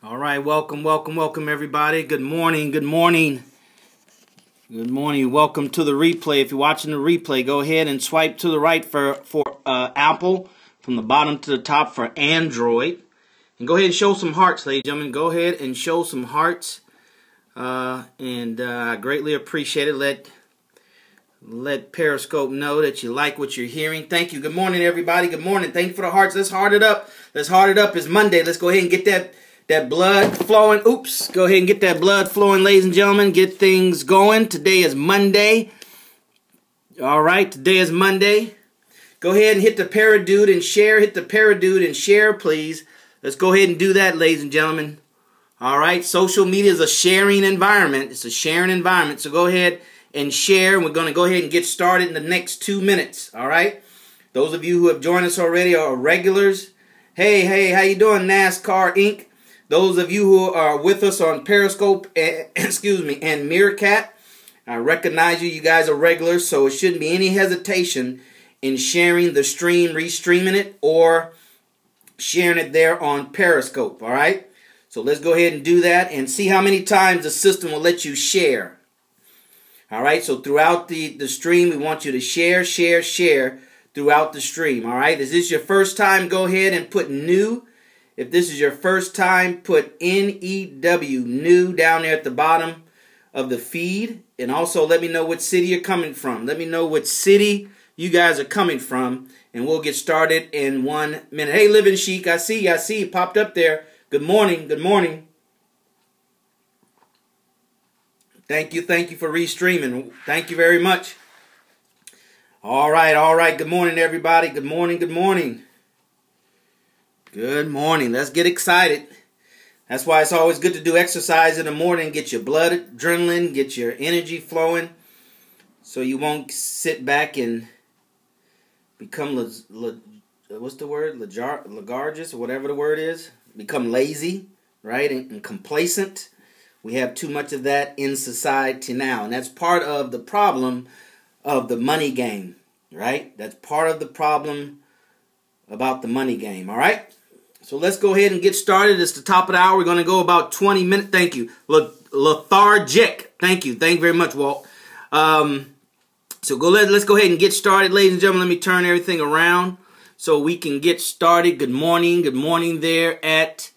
All right, welcome everybody. Good morning. Good morning. Welcome to the replay. If you're watching the replay, go ahead and swipe to the right for Apple, from the bottom to the top for Android. And go ahead and show some hearts, ladies and gentlemen. Go ahead and show some hearts. I greatly appreciate it. Let Periscope know that you like what you're hearing. Thank you. Good morning, everybody. Good morning. Thank you for the hearts. Let's heart it up. It's Monday. Let's go ahead and get that blood flowing. Oops. Go ahead and get that blood flowing, ladies and gentlemen. Get things going. Today is Monday. All right. Today is Monday. Go ahead and hit the paradude and share. Hit the paradude and share, please. Let's go ahead and do that, ladies and gentlemen. All right. Social media is a sharing environment. It's a sharing environment. So go ahead and share. We're going to go ahead and get started in the next 2 minutes. All right. Those of you who have joined us already are regulars. Hey, how you doing, NASCAR Inc.? Those of you who are with us on Periscope, and Meerkat, I recognize you. You guys are regulars, so it shouldn't be any hesitation in sharing the stream, restreaming it, or sharing it there on Periscope, all right? So let's go ahead and do that and see how many times the system will let you share. All right, so throughout the stream, we want you to share throughout the stream, all right? Is this your first time? Go ahead and put new. If this is your first time, put N-E-W, new, down there at the bottom of the feed. And also let me know what city you're coming from. Let me know what city you guys are coming from. And we'll get started in 1 minute. Hey, Living Chic, I see you popped up there. Good morning. Thank you for restreaming. Thank you very much. All right. Good morning, everybody. Good morning. Good morning. Let's get excited. That's why it's always good to do exercise in the morning. Get your blood adrenaline, get your energy flowing, so you won't sit back and become what's the word? Lethargic, or whatever the word is. Become lazy, right? And complacent. We have too much of that in society now, and that's part of the problem of the money game, right? That's part of the problem about the money game, all right? So let's go ahead and get started. It's the top of the hour. We're going to go about 20 minutes. Thank you. Lethargic. Thank you very much, Walt. So let's go ahead and get started, ladies and gentlemen. Let me turn everything around so we can get started. Good morning there at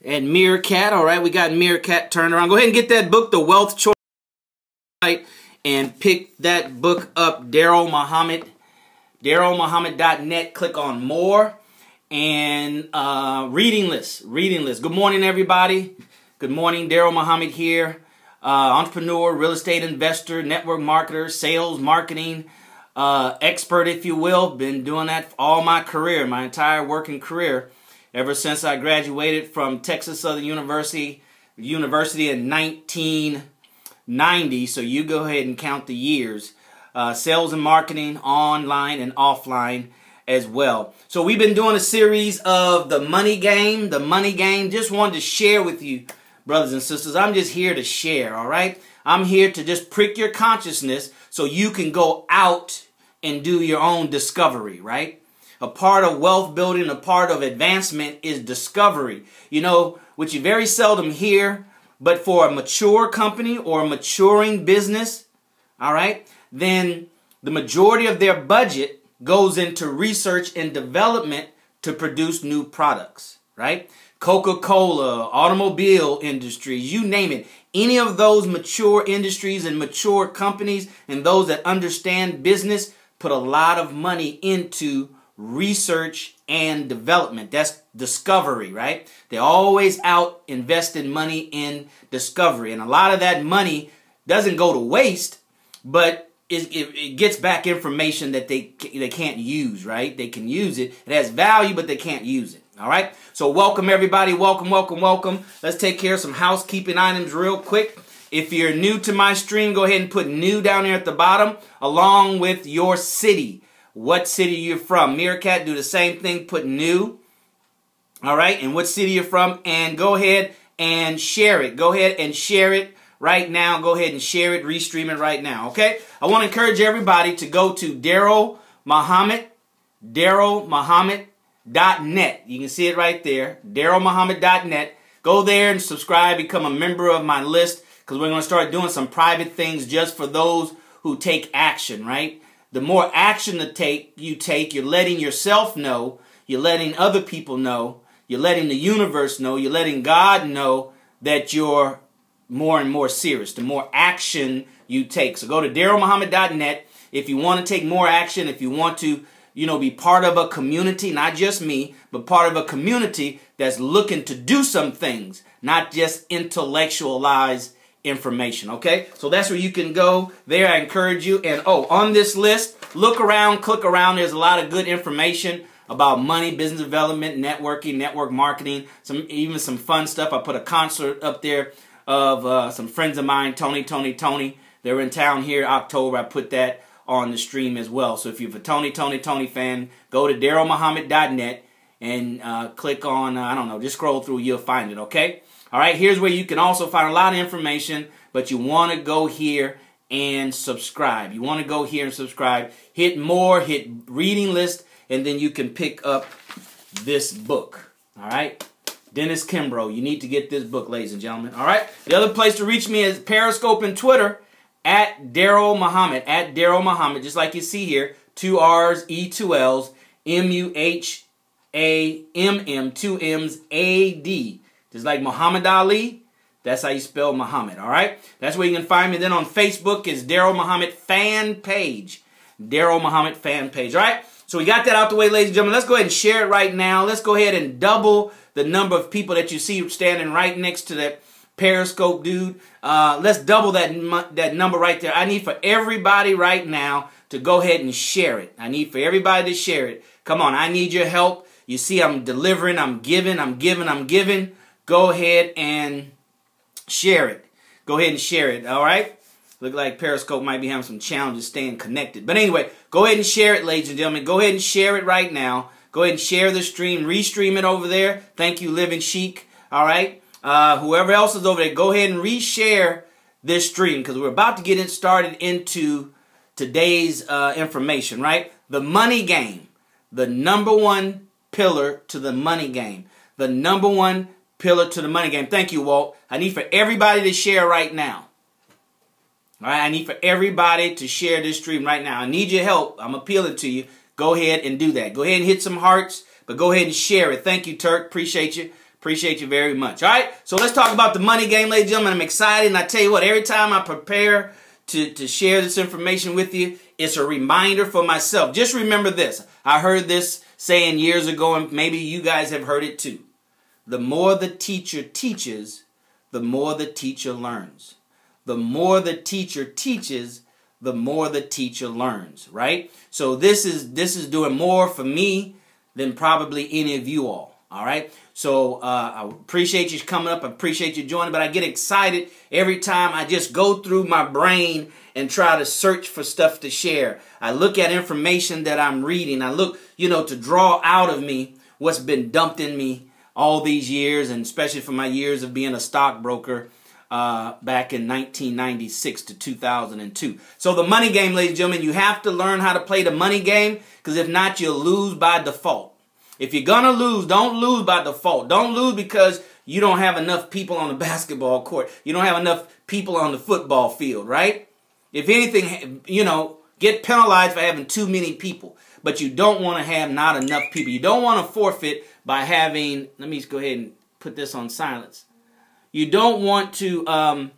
Meerkat. All right, we got Meerkat turned around. Go ahead and get that book, The Wealth Choice, and pick that book up, Darrell Muhammad. DarrellMuhammad.net. Click on more. And reading list. Good morning, everybody. Good morning. Darrell Muhammad here. Entrepreneur, real estate investor, network marketer, sales, marketing expert, if you will. Been doing that all my career, my entire working career, ever since I graduated from Texas Southern University in 1990. So you go ahead and count the years. Sales and marketing, online and offline as well. So we've been doing a series of the money game. Just wanted to share with you, brothers and sisters. I'm just here to share, all right? I'm here to just prick your consciousness so you can go out and do your own discovery, right? A part of wealth building, a part of advancement is discovery. You know, which you very seldom hear, but for a mature company or a maturing business, all right, then the majority of their budget goes into research and development to produce new products, right? Coca-Cola, automobile industries, you name it. Any of those mature industries and mature companies and those that understand business put a lot of money into research and development. That's discovery, right? They're always out investing money in discovery. And a lot of that money doesn't go to waste, but it gets back information that they can't use, right? They can use it. It has value, but they can't use it. All right? So welcome, everybody. Welcome. Let's take care of some housekeeping items real quick. If you're new to my stream, go ahead and put new down there at the bottom, along with your city. What city you're from. Meerkat, do the same thing. Put new. All right? And what city you're from. And go ahead and share it. Go ahead and share it right now. Go ahead and share it, restream it right now, okay? I want to encourage everybody to go to DarrellMuhammad.net. You can see it right there, DarrellMuhammad.net. Go there and subscribe, become a member of my list, because we're going to start doing some private things just for those who take action, right? The more action you take, you're letting yourself know, you're letting other people know, you're letting the universe know, you're letting God know that you're more and more serious, the more action you take. So go to DarrellMuhammad.net if you want to take more action, if you want to, be part of a community, not just me, but part of a community that's looking to do some things, not just intellectualize information, okay? So that's where you can go. There, I encourage you. And on this list, look around, click around. There's a lot of good information about money, business development, networking, network marketing, even some fun stuff. I put a concert up there of some friends of mine, Tony. They're in town here October. I put that on the stream as well. So if you're a Tony fan, go to DarrellMuhammad.net and click on, I don't know, just scroll through, you'll find it, okay? All right, here's where you can also find a lot of information, but you want to go here and subscribe. You want to go here and subscribe. Hit more, hit reading list, and then you can pick up this book, all right? Dennis Kimbrough, you need to get this book, ladies and gentlemen, all right? The other place to reach me is Periscope and Twitter, at DarrellMuhammad, just like you see here, 2 R's, E, 2 L's, M-U-H-A-M-M, 2 M's, A-D. Just like Muhammad Ali, that's how you spell Muhammad, all right? That's where you can find me. Then on Facebook is Darrell Muhammad fan page. Darrell Muhammad fan page, all right? So we got that out the way, ladies and gentlemen. Let's go ahead and share it right now. Let's go ahead and double the number of people that you see standing right next to that Periscope dude. Let's double that number right there. I need for everybody right now to go ahead and share it. I need for everybody to share it. Come on, I need your help. You see, I'm delivering, I'm giving. Go ahead and share it. Go ahead and share it, all right? Look like Periscope might be having some challenges staying connected. But anyway, go ahead and share it, ladies and gentlemen. Go ahead and share it right now. Go ahead and share the stream. Restream it over there. Thank you, Living Chic, all right? Whoever else is over there, go ahead and reshare this stream because we're about to get it started into today's information, right? The money game, the number one pillar to the money game. The number one pillar to the money game. Thank you, Walt. I need for everybody to share right now. All right, I need for everybody to share this stream right now. I need your help. I'm appealing to you. Go ahead and do that. Go ahead and hit some hearts, but go ahead and share it. Thank you, Turk. Appreciate you. Appreciate you very much. All right, so let's talk about the money game, ladies and gentlemen. I'm excited, and I tell you what, every time I prepare to share this information with you, it's a reminder for myself. Just remember this. I heard this saying years ago, and maybe you guys have heard it too. The more the teacher teaches, the more the teacher learns. The more the teacher teaches, the more the teacher learns, right? So this is doing more for me than probably any of you all right? So I appreciate you coming up. I appreciate you joining, but I get excited every time I just go through my brain and try to search for stuff to share. I look at information that I'm reading. I look, to draw out of me what's been dumped in me all these years, and especially for my years of being a stockbroker back in 1996 to 2002. So the money game, ladies and gentlemen, you have to learn how to play the money game, because if not, you'll lose by default. If you're going to lose, don't lose by default. Don't lose because you don't have enough people on the basketball court. You don't have enough people on the football field, right? If anything, get penalized for having too many people. But you don't want to have not enough people. You don't want to forfeit by having, let me just go ahead and put this on silence. You don't want to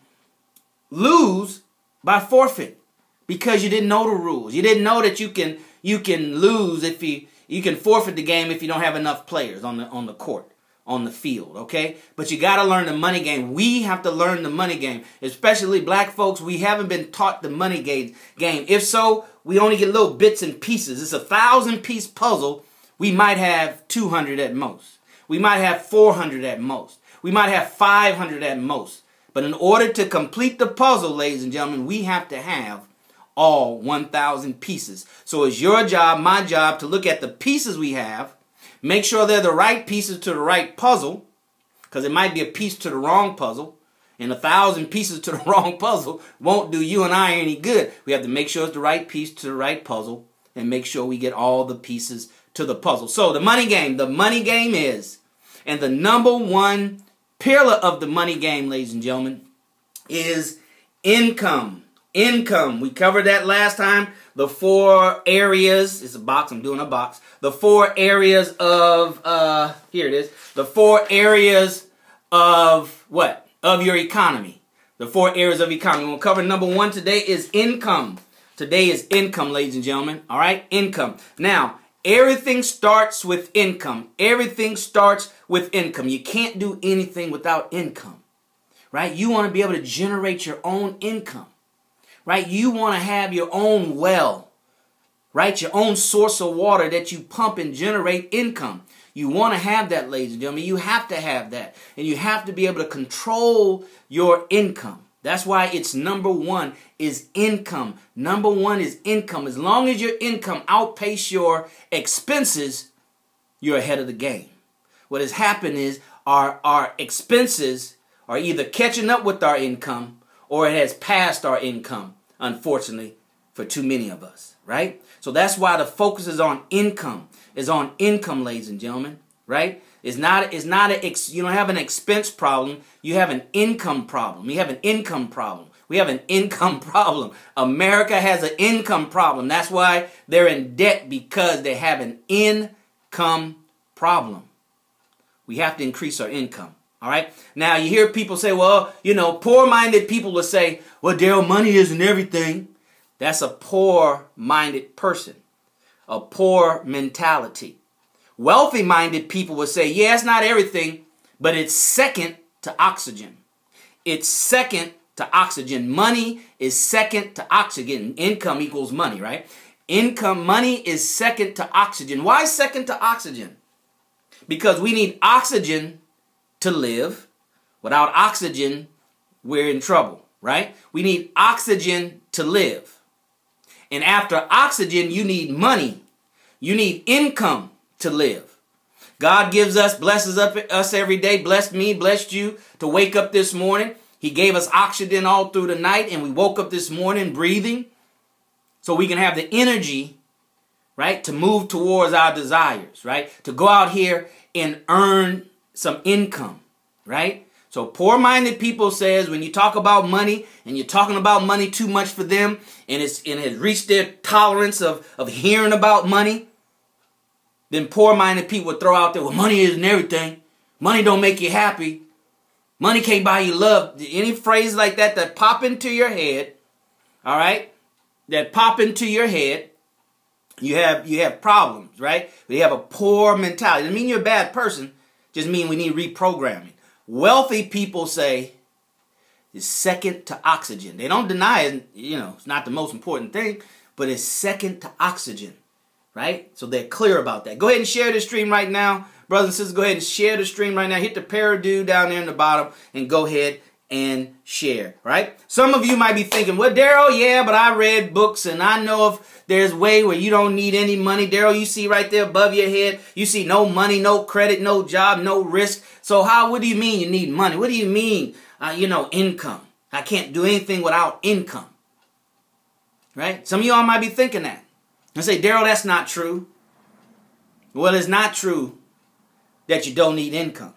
lose by forfeit because you didn't know the rules. You didn't know that you can lose if you can forfeit the game if you don't have enough players on the court, on the field, okay? But you got to learn the money game. We have to learn the money game, especially black folks. We haven't been taught the money game. If so, we only get little bits and pieces. It's a 1,000-piece puzzle. We might have 200 at most. We might have 400 at most. We might have 500 at most. But in order to complete the puzzle, ladies and gentlemen, we have to have all 1,000 pieces. So it's your job, my job, to look at the pieces we have, make sure they're the right pieces to the right puzzle, because it might be a piece to the wrong puzzle, and 1,000 pieces to the wrong puzzle won't do you and I any good. We have to make sure it's the right piece to the right puzzle, and make sure we get all the pieces to the puzzle. So the money game is, and the number one pillar of the money game, ladies and gentlemen, is income. Income. We covered that last time. The 4 areas. It's a box. I'm doing a box. The 4 areas of, here it is. The 4 areas of what? Of your economy. The 4 areas of economy. We'll cover number 1 today is income. Today is income, ladies and gentlemen. All right? Income. Now, everything starts with income. Everything starts with income. You can't do anything without income. Right? You want to be able to generate your own income. Right? You want to have your own well. Right? Your own source of water that you pump and generate income. You want to have that, ladies and gentlemen. You have to have that. And you have to be able to control your income. That's why it's number 1 is income. Number 1 is income. As long as your income outpaces your expenses, you're ahead of the game. What has happened is our expenses are either catching up with our income or it has passed our income, unfortunately, for too many of us, right? So that's why the focus is on income, ladies and gentlemen, right? You don't have an expense problem. You have an income problem. You have an income problem. We have an income problem. America has an income problem. That's why they're in debt, because they have an income problem. We have to increase our income. All right. Now you hear people say, well, poor-minded people will say, well, Darrell, money isn't everything. That's a poor-minded person, a poor mentality. Wealthy-minded people will say, yeah, it's not everything, but it's second to oxygen. It's second to oxygen. Money is second to oxygen. Income equals money, right? Money is second to oxygen. Why second to oxygen? Because we need oxygen to live. Without oxygen, we're in trouble, right? We need oxygen to live. And after oxygen, you need money. You need income to live. God blesses us every day, blessed me, blessed you to wake up this morning. He gave us oxygen all through the night, and we woke up this morning breathing so we can have the energy, right, to move towards our desires, right, to go out here and earn some income, right? So poor-minded people says when you talk about money and you're talking about money too much for them and it has reached their tolerance of hearing about money, then poor-minded people would throw out there, well, money isn't everything. Money don't make you happy. Money can't buy you love. Any phrase like that pop into your head, all right, that pop into your head, you have problems, right? You have a poor mentality. Doesn't mean you're a bad person. Just mean we need reprogramming. Wealthy people say it's second to oxygen. They don't deny it, it's not the most important thing, but it's second to oxygen, right? So they're clear about that. Go ahead and share the stream right now. Brothers and sisters, go ahead and share the stream right now. Hit the paradiddle down there in the bottom and go ahead and share, right? Some of you might be thinking, well, Darrell, yeah, but I read books and I know if there's a way where you don't need any money. Darrell, you see right there above your head, you see no money, no credit, no job, no risk. So what do you mean you need money? What do you mean, income? I can't do anything without income, right? Some of y'all might be thinking that and say, Darrell, that's not true. Well, it's not true that you don't need income.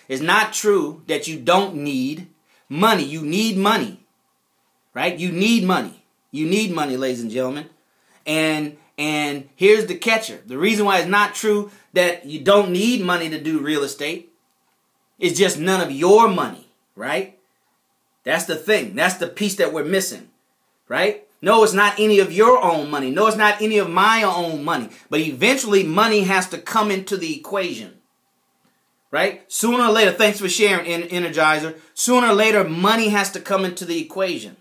It's not true that you don't need money. You need money, right? You need money. You need money, ladies and gentlemen. And here's the catcher. The reason why it's not true that you don't need money to do real estate is just none of your money, right? That's the thing. That's the piece that we're missing, right? No, it's not any of your own money. No, it's not any of my own money. But eventually money has to come into the equation, right? Sooner or later, thanks for sharing, Energizer. Sooner or later, money has to come into the equation.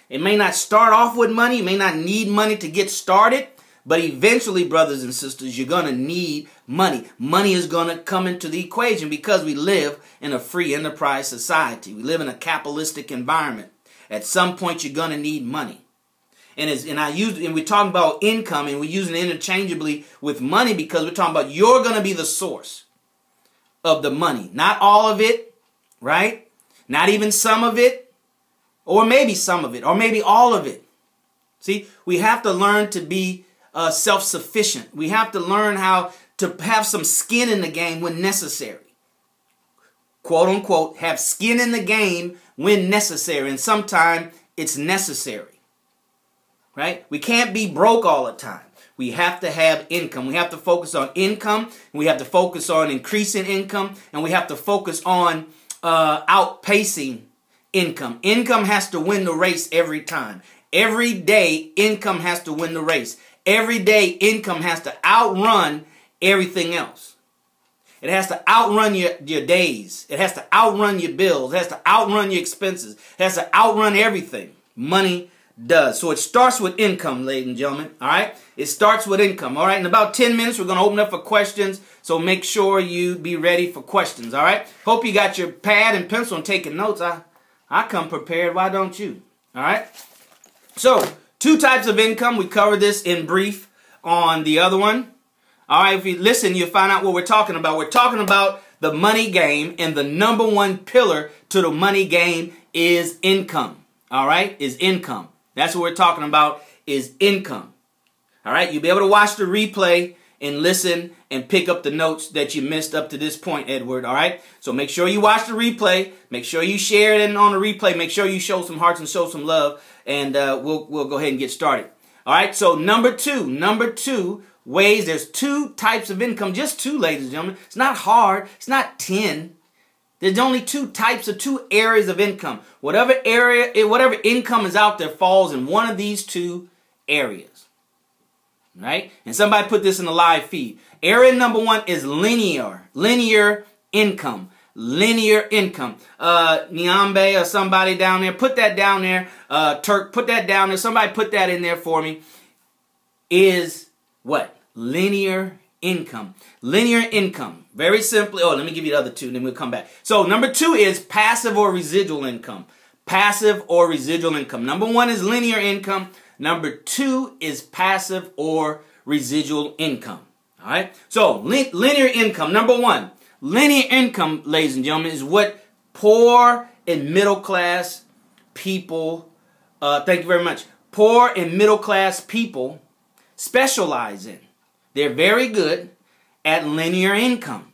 It may not start off with money. You may not need money to get started. But eventually, brothers and sisters, you're going to need money. Money is going to come into the equation because we live in a free enterprise society. We live in a capitalistic environment. At some point, you're going to need money. And we're talking about income, and we're using it interchangeably with money because we're talking about you're going to be the source of the money. Not all of it, right? Not even some of it, or maybe some of it, or maybe all of it. See, we have to learn to be self-sufficient. We have to learn how to have some skin in the game when necessary. quote unquote, have skin in the game when necessary. And sometimes it's necessary, right? We can't be broke all the time. We have to have income. We have to focus on income. We have to focus on increasing income. And we have to focus on outpacing income. Income has to win the race every time. Every day, income has to win the race. Every day, income has to outrun everything else. It has to outrun your days. It has to outrun your bills. It has to outrun your expenses. It has to outrun everything. Money does. So it starts with income, ladies and gentlemen. All right? It starts with income. All right? In about 10 minutes, we're going to open up for questions. So make sure you be ready for questions. All right? Hope you got your pad and pencil and taking notes. I come prepared. Why don't you? All right? So, 2 types of income. We covered this in brief on the other one. All right, if you listen, you'll find out what we're talking about. We're talking about the money game, and the number 1 pillar to the money game is income. All right, is income. That's what we're talking about, is income. All right, you'll be able to watch the replay and listen and pick up the notes that you missed up to this point, Edward. All right, so make sure you watch the replay. Make sure you share it on the replay. Make sure you show some hearts and show some love. And we'll go ahead and get started. All right, so number two ways, there's 2 types of income, just 2, ladies and gentlemen. It's not hard. It's not 10. There's only 2 types of 2 areas of income. Whatever income is out there falls in one of these 2 areas. Right? And somebody put this in the live feed. Area number 1 is linear income. Linear income. Niambe or somebody down there, put that down there. Turk, put that down there. Somebody put that in there for me. Is what? Linear income. Linear income. Very simply. Oh, let me give you the other 2, and then we'll come back. So number 2 is passive or residual income. Passive or residual income. Number 1 is linear income. Number 2 is passive or residual income. All right. So linear income. Number 1. Linear income, ladies and gentlemen, is what poor and middle class people, thank you very much, poor and middle class people specialize in. They're very good at linear income.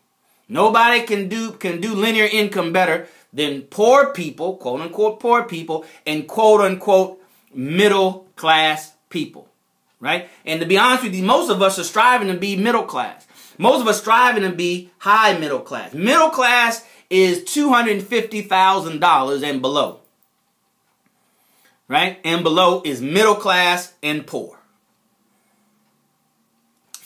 Nobody can do linear income better than poor people, quote unquote poor people, and quote unquote middle class people, right? And to be honest with you, most of us are striving to be middle class. Most of us striving to be high middle class. Middle class is $250,000 and below. Right? And below is middle class and poor.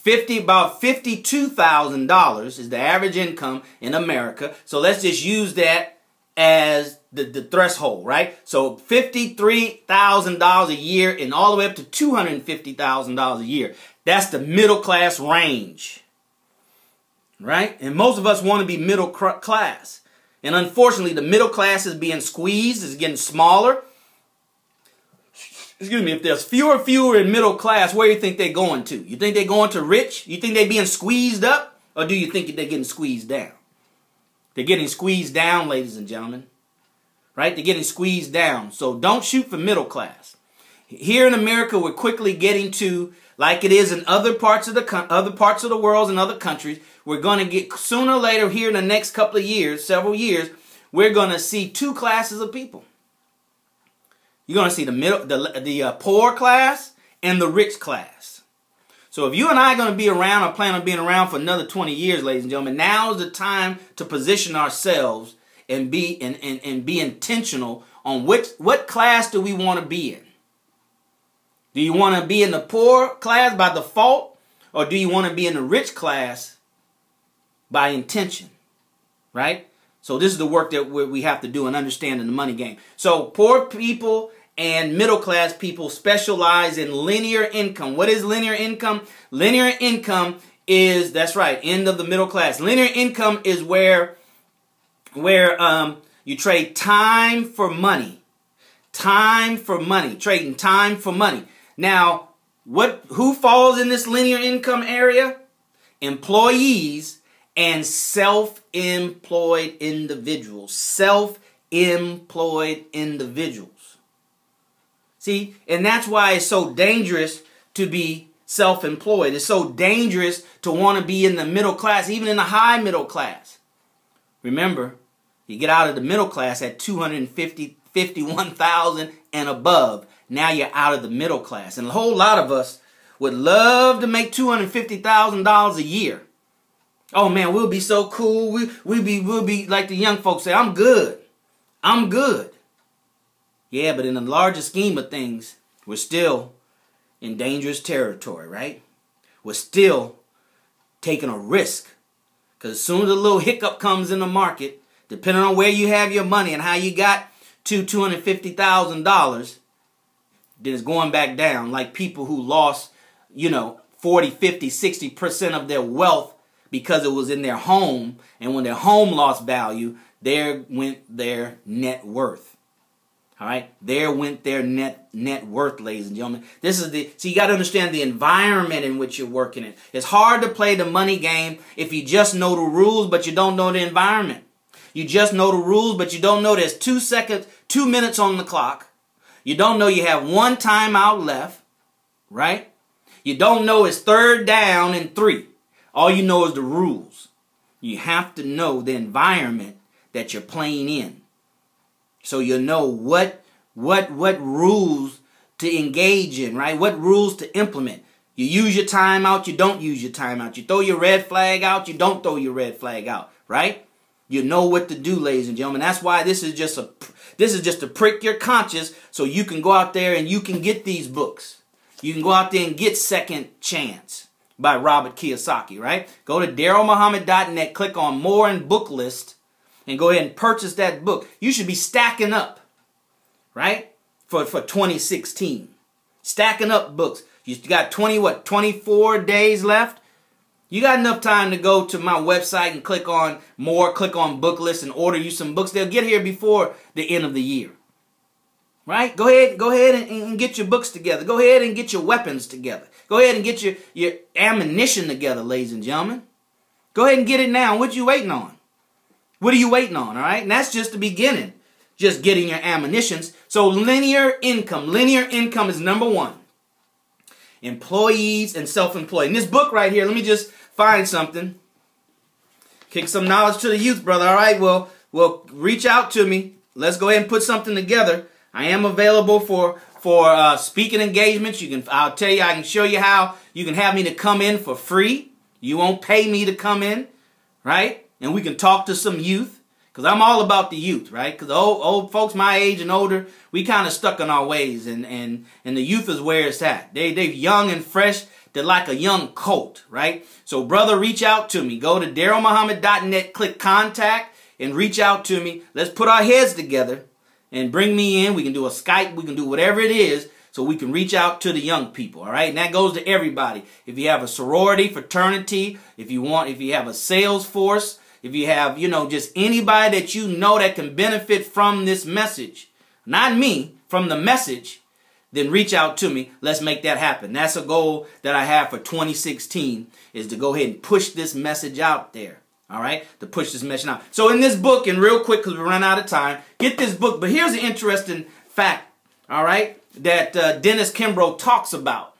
About $52,000 is the average income in America. So let's just use that as the threshold, right? So $53,000 a year and all the way up to $250,000 a year. That's the middle class range. Right? And most of us want to be middle class. And unfortunately, the middle class is being squeezed, is getting smaller. Excuse me, if there's fewer in middle class, where do you think they're going to? You think they're going to rich? You think they're being squeezed up? Or do you think they're getting squeezed down? They're getting squeezed down, ladies and gentlemen. Right? They're getting squeezed down. So don't shoot for middle class. Here in America, we're quickly getting to, like it is in other parts of the world and other countries, we're going to get, sooner or later here in the next couple of years, several years, we're going to see 2 classes of people. You're going to see the poor class and the rich class. So if you and I are going to be around or plan on being around for another 20 years, ladies and gentlemen, now is the time to position ourselves and be intentional on what class do we want to be in. Do you want to be in the poor class by default, or do you want to be in the rich class by intention? Right? So this is the work that we have to do in understanding the money game. So poor people and middle class people specialize in linear income. What is linear income? Linear income is, that's right, end of the middle class. Linear income is where you trade time for money. Time for money. Trading time for money. Now, who falls in this linear income area? Employees and self-employed individuals. Self-employed individuals. See, and that's why it's so dangerous to be self-employed. It's so dangerous to want to be in the middle class, even in the high middle class. Remember, You get out of the middle class at 51,000 and above. Now you're out of the middle class. And a whole lot of us would love to make $250,000 a year. Oh man, we'll be so cool. We'll be like the young folks say, I'm good. I'm good. Yeah, but in the larger scheme of things, we're still in dangerous territory, right? We're still taking a risk. Because as soon as a little hiccup comes in the market, depending on where you have your money and how you got to $250,000, then it's going back down, like people who lost, 40, 50, 60% of their wealth because it was in their home. And when their home lost value, there went their net worth. All right, there went their net worth, ladies and gentlemen. So you got to understand the environment in which you're working in. It's hard to play the money game if you just know the rules, but you don't know the environment. You just know the rules, but you don't know there's 2 minutes on the clock. You don't know you have 1 timeout left, right? You don't know it's 3rd down and 3. All you know is the rules. You have to know the environment that you're playing in. So you know what rules to engage in, right? What rules to implement. You use your timeout, you don't use your timeout. You throw your red flag out, you don't throw your red flag out, right? You know what to do, ladies and gentlemen. That's why this is just to prick your conscience so you can go out there and you can get these books. You can go out there and get Second Chance by Robert Kiyosaki, right? Go to DarrellMuhammad.net, click on More and Book List, and go ahead and purchase that book. You should be stacking up, right, for 2016. Stacking up books. You got 24 days left? You got enough time to go to my website and click on More, click on Book List, and order you some books. They'll get here before the end of the year. Right? Go ahead and get your books together. Go ahead and get your weapons together. Go ahead and get your ammunition together, ladies and gentlemen. Go ahead and get it now. What you waiting on? What are you waiting on, all right? And that's just the beginning, just getting your ammunitions. So linear income is number 1. Employees and self-employed. In this book right here, let me just find something. Kick some knowledge to the youth, brother, all right? Well, reach out to me. Let's go ahead and put something together. I am available for speaking engagements. I'll tell you, I can show you how you can have me to come in for free. You won't pay me to come in, right? And we can talk to some youth, because I'm all about the youth, right? Because old folks my age and older, we kind of stuck in our ways, and the youth is where it's at. They're young and fresh. They're like a young colt, right? So, brother, reach out to me. Go to DarrellMuhammad.net, click contact, and reach out to me. Let's put our heads together and bring me in. We can do a Skype. We can do whatever it is so we can reach out to the young people, all right? And that goes to everybody. If you have a sorority, fraternity, if you have a sales force, if you have, just anybody that you know that can benefit from this message, not me, from the message, then reach out to me. Let's make that happen. That's a goal that I have for 2016, is to go ahead and push this message out there. All right, to push this message out. So in this book, and real quick because we run out of time, get this book. But here's an interesting fact, all right, that Dennis Kimbrough talks about.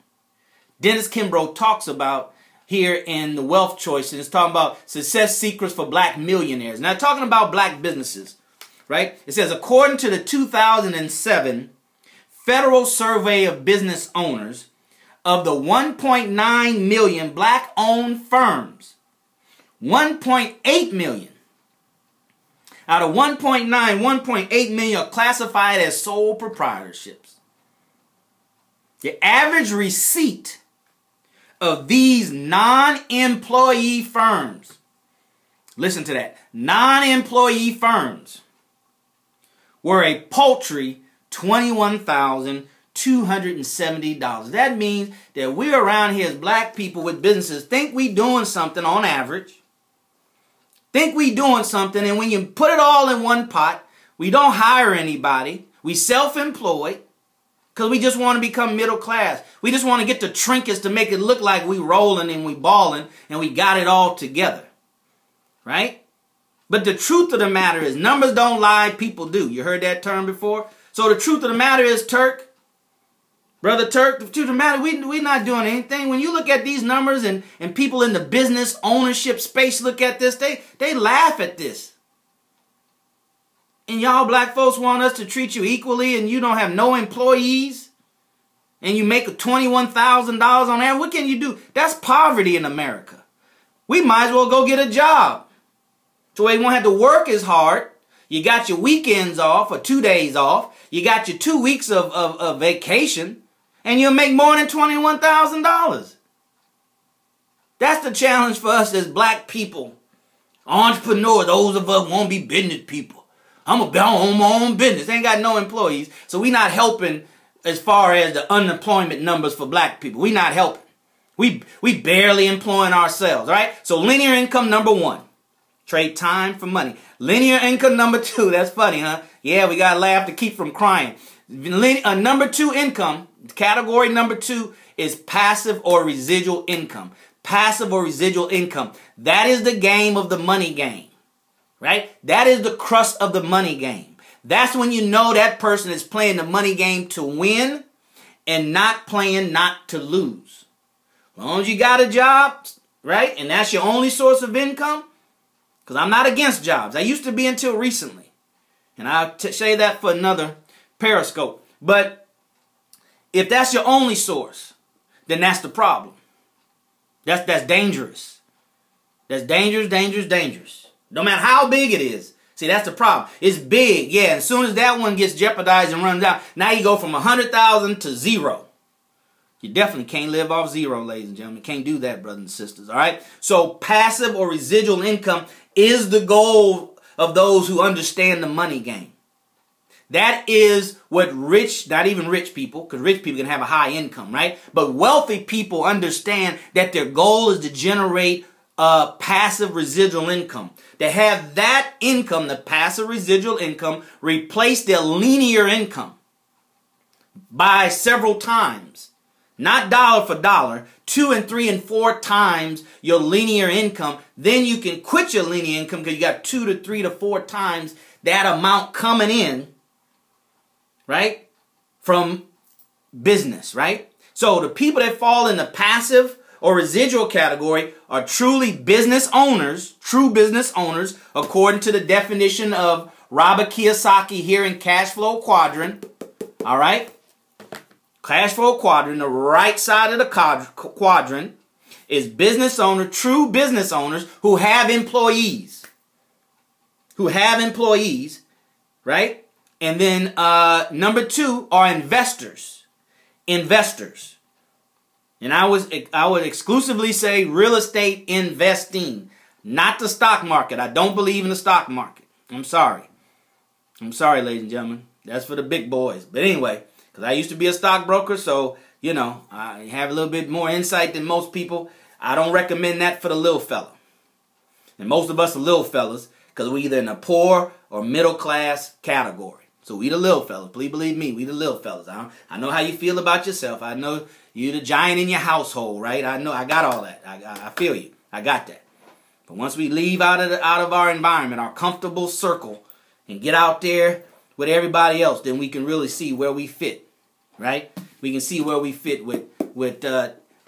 Dennis Kimbrough talks about here in The Wealth Choice, and it's talking about success secrets for black millionaires. Now, talking about black businesses, right? It says, according to the 2007 Federal Survey of Business Owners, of the 1.9 million black-owned firms, 1.8 million out of 1.8 million are classified as sole proprietorships. The average receipt of these non-employee firms, listen to that, non-employee firms, were a paltry $21,270. That means that we around here as black people with businesses think we doing something on average. Think we doing something, and when you put it all in one pot, we don't hire anybody. We self-employed because we just want to become middle class. We just want to get the trinkets to make it look like we rolling and we balling and we got it all together. Right? But the truth of the matter is, numbers don't lie, people do. You heard that term before? So the truth of the matter is, Brother Turk, the truth of the matter, we're not doing anything. When you look at these numbers and people in the business ownership space look at this, they laugh at this. And y'all black folks want us to treat you equally and you don't have no employees and you make $21,000 on average. What can you do? That's poverty in America. We might as well go get a job. So you won't have to work as hard. You got your weekends off or 2 days off. You got your 2 weeks of vacation and you'll make more than $21,000. That's the challenge for us as black people. Entrepreneurs, those of us want to be business people. I'm going to own my own business. Ain't got no employees. So we not helping as far as the unemployment numbers for black people. We not helping. We barely employing ourselves, all right? So linear income number 1. Trade time for money. Linear income number 2. That's funny, huh? Yeah, we got to laugh to keep from crying. Number 2 income, category number 2 is passive or residual income. Passive or residual income. That is the game of the money game. Right? That is the crust of the money game. That's when you know that person is playing the money game to win and not playing not to lose. As long as you got a job, right? And that's your only source of income. Because I'm not against jobs. I used to be until recently. And I'll say that for another Periscope. But if that's your only source, then that's the problem. That's dangerous. That's dangerous, dangerous, dangerous. No matter how big it is. See, that's the problem. It's big, yeah. As soon as that one gets jeopardized and runs out, now you go from 100,000 to 0. You definitely can't live off 0, ladies and gentlemen. Can't do that, brothers and sisters, all right? So passive or residual income is the goal of those who understand the money game. That is what rich, not even rich people, because rich people can have a high income, right? But wealthy people understand that their goal is to generate passive residual income. To have that income, the passive residual income, replace their linear income by several times. Not dollar for dollar, 2 and 3 and 4 times your linear income. Then you can quit your linear income because you got 2 to 3 to 4 times that amount coming in, right, from business, right? So the people that fall in the passive or residual category are truly business owners, true business owners, according to the definition of Robert Kiyosaki here in Cash Flow Quadrant. All right? Cash Flow Quadrant, the right side of the quadrant is business owner, true business owners who have employees. Who have employees, right? And then number 2 are investors. Investors. And I would exclusively say real estate investing, not the stock market. I don't believe in the stock market. I'm sorry. I'm sorry, ladies and gentlemen. That's for the big boys. But anyway, because I used to be a stockbroker, so, you know, I have a little bit more insight than most people. I don't recommend that for the little fella. And most of us are little fellas because we're either in a poor or middle class category. So we the little fellas. Please believe me, we the little fellas. I know how you feel about yourself. I know you're the giant in your household, right? I know. I got all that. I feel you. I got that. But once we leave out of our environment, our comfortable circle, and get out there with everybody else, then we can really see where we fit, right? We can see where we fit with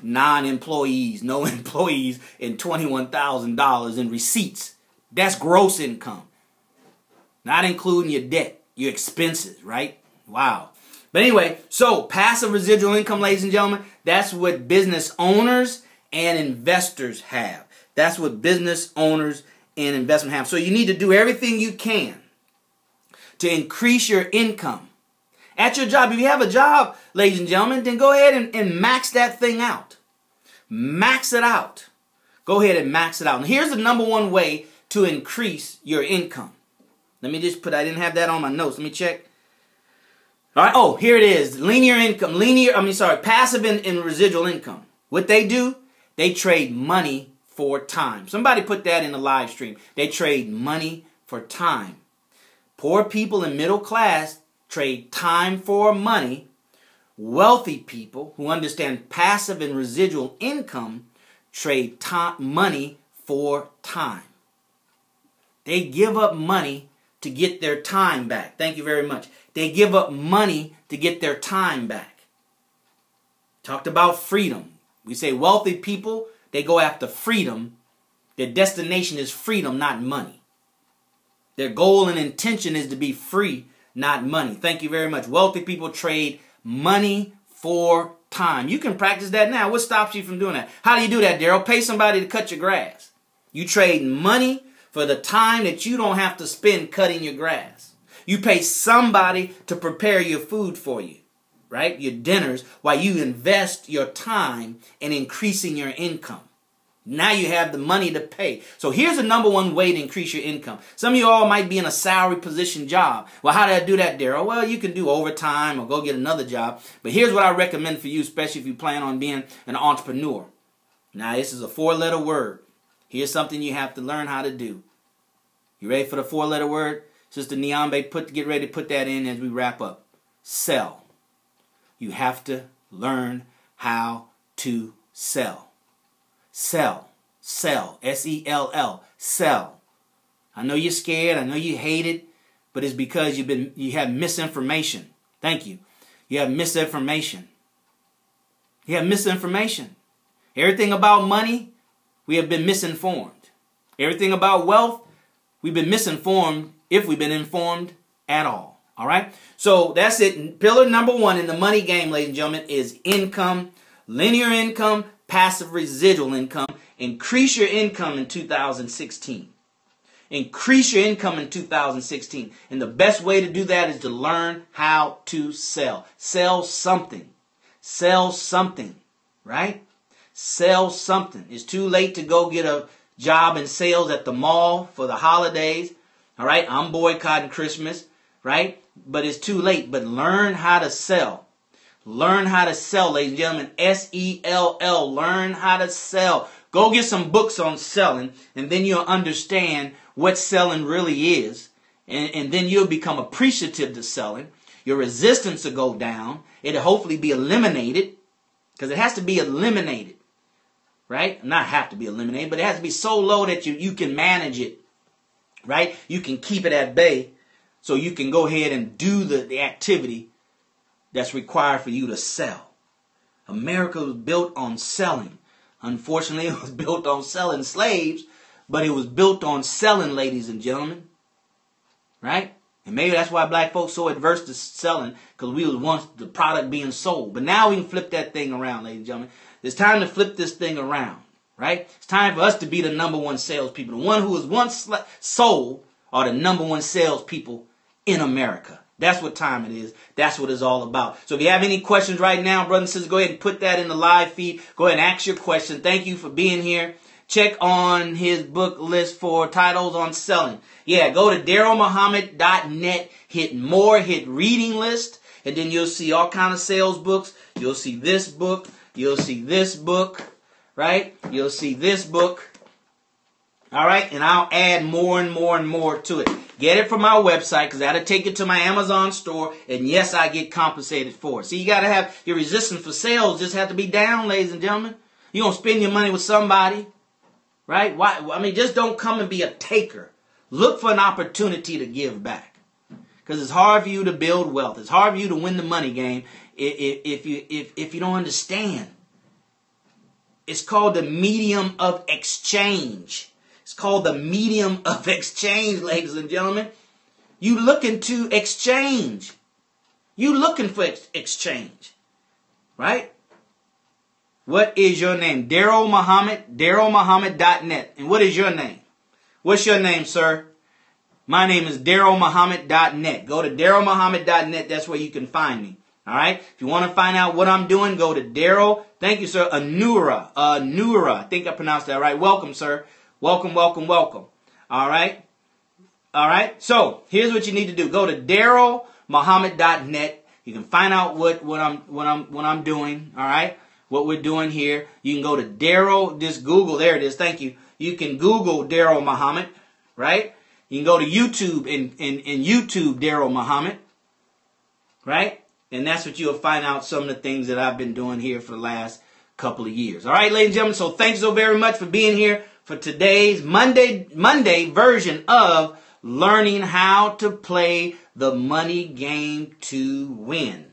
non-employees, no employees, and $21,000 in receipts. That's gross income, not including your debt. Your expenses, right? Wow. But anyway, so passive residual income, ladies and gentlemen, that's what business owners and investors have. That's what business owners and investment have. So you need to do everything you can to increase your income at your job. If you have a job, ladies and gentlemen, then go ahead and max that thing out. Max it out. Go ahead and max it out. And here's the number 1 way to increase your income. Let me just put, I didn't have that on my notes. Let me check. All right. Oh, here it is. Linear income. Passive and residual income. What they do, they trade money for time. Somebody put that in the live stream. They trade money for time. Poor people and middle class trade time for money. Wealthy people who understand passive and residual income trade money for time. They give up money to get their time back. Thank you very much. They give up money to get their time back. Talked about freedom. We say wealthy people, they go after freedom. Their destination is freedom, not money. Their goal and intention is to be free, not money. Thank you very much. Wealthy people trade money for time. You can practice that now. What stops you from doing that? How do you do that, Darrell? Pay somebody to cut your grass. You trade money for the time that you don't have to spend cutting your grass. You pay somebody to prepare your food for you, right? Your dinners, while you invest your time in increasing your income. Now you have the money to pay. So here's the number one way to increase your income. Some of you all might be in a salary position job. Well, how do I do that, Darrell? Well, you can do overtime or go get another job. But here's what I recommend for you, especially if you plan on being an entrepreneur. Now, this is a 4-letter word. Here's something you have to learn how to do. You ready for the 4-letter word? Sister Nyambe, get ready to put that in as we wrap up. Sell. You have to learn how to sell. Sell. Sell. S-E-L-L. Sell. I know you're scared. I know you hate it. But it's because you have misinformation. Thank you. You have misinformation. You have misinformation. Everything about money, we have been misinformed. Everything about wealth, we've been misinformed if we've been informed at all. All right? So that's it. Pillar number 1 in the money game, ladies and gentlemen, is income, linear income, passive residual income. Increase your income in 2016. Increase your income in 2016. And the best way to do that is to learn how to sell. Sell something. Sell something. Right? Sell something. It's too late to go get a job in sales at the mall for the holidays. All right? I'm boycotting Christmas. Right? But it's too late. But learn how to sell. Learn how to sell, ladies and gentlemen. S-E-L-L. Learn how to sell. Go get some books on selling, and then you'll understand what selling really is. And then you'll become appreciative to selling. Your resistance will go down. It'll hopefully be eliminated, because it has to be eliminated. Right? Not have to be eliminated, but it has to be so low that you can manage it. Right? You can keep it at bay, so you can go ahead and do the activity that's required for you to sell. America was built on selling. Unfortunately, it was built on selling slaves, but it was built on selling, ladies and gentlemen. Right? And maybe that's why black folks so adverse to selling, because we was once the product being sold. But now we can flip that thing around, ladies and gentlemen. It's time to flip this thing around. Right? It's time for us to be the number one salespeople. The one who was once sold are the number one salespeople in America. That's what time it is. That's what it's all about. So if you have any questions right now, brothers and sisters, go ahead and put that in the live feed. Go ahead and ask your question. Thank you for being here. Check on his book list for titles on selling. Yeah, go to DarrellMuhammad.net. Hit more, hit reading list. And then you'll see all kind of sales books. You'll see this book. You'll see this book. Right? You'll see this book. All right? And I'll add more and more and more to it. Get it from my website, because that'll take you to my Amazon store. And yes, I get compensated for it. See, you got to have your resistance for sales just have to be down, ladies and gentlemen. You're going to spend your money with somebody. Right? Why? I mean, just don't come and be a taker. Look for an opportunity to give back. Because it's hard for you to build wealth. It's hard for you to win the money game if you don't understand. It's called the medium of exchange. It's called the medium of exchange, ladies and gentlemen. You looking to exchange. You looking for exchange. Right? What is your name? Darrell Muhammad, DarrellMuhammad.net. And what is your name? What's your name, sir? My name is DarrellMuhammad.net. Go to DarrellMuhammad.net. That's where you can find me. All right? If you want to find out what I'm doing, go to Darrell. Thank you, sir. Anura. I think I pronounced that right. Welcome, sir. Welcome, welcome, welcome. All right? All right? So, here's what you need to do. Go to DarrellMuhammad.net. You can find out what I'm doing, all right? What we're doing here. You can go to Darrell, just Google, there it is, thank you. You can Google Darrell Muhammad, right? You can go to YouTube and YouTube Darrell Muhammad, right? And that's what you'll find out some of the things that I've been doing here for the last couple of years. All right, ladies and gentlemen, so thanks so very much for being here for today's Monday version of learning how to play the money game to win.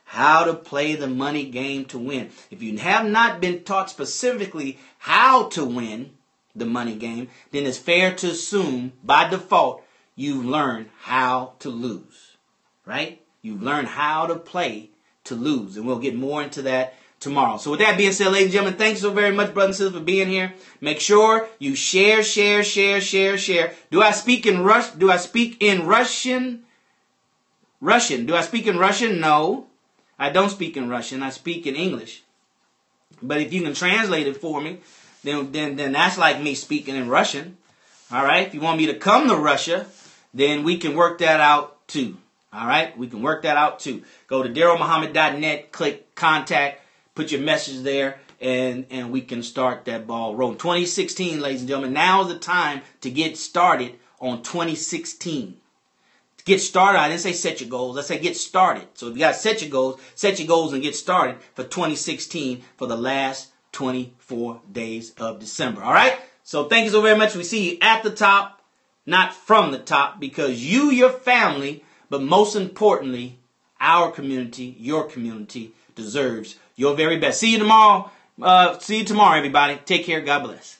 How to play the money game to win. If you have not been taught specifically how to win the money game, then it's fair to assume by default you've learned how to lose, right? You've learned how to play to lose, and we'll get more into that tomorrow. So with that being said, ladies and gentlemen, thanks so very much, brothers and sisters, for being here. Make sure you share. Do I speak in Russian? Do I speak in Russian? Do I speak in Russian? No, I don't speak in Russian. I speak in English. But if you can translate it for me, then that's like me speaking in Russian. All right. If you want me to come to Russia, then we can work that out too. All right. We can work that out too. Go to DarrellMuhammad.net, click contact, put your message there, and we can start that ball rolling. 2016, ladies and gentlemen, now is the time to get started on 2016. Get started. I didn't say set your goals. I said get started. So if you got to set your goals and get started for 2016 for the last 24 days of December. All right? So thank you so very much. We see you at the top, not from the top, because you, your family, but most importantly, our community, your community, deserves your very best. See you tomorrow. Everybody. Take care. God bless.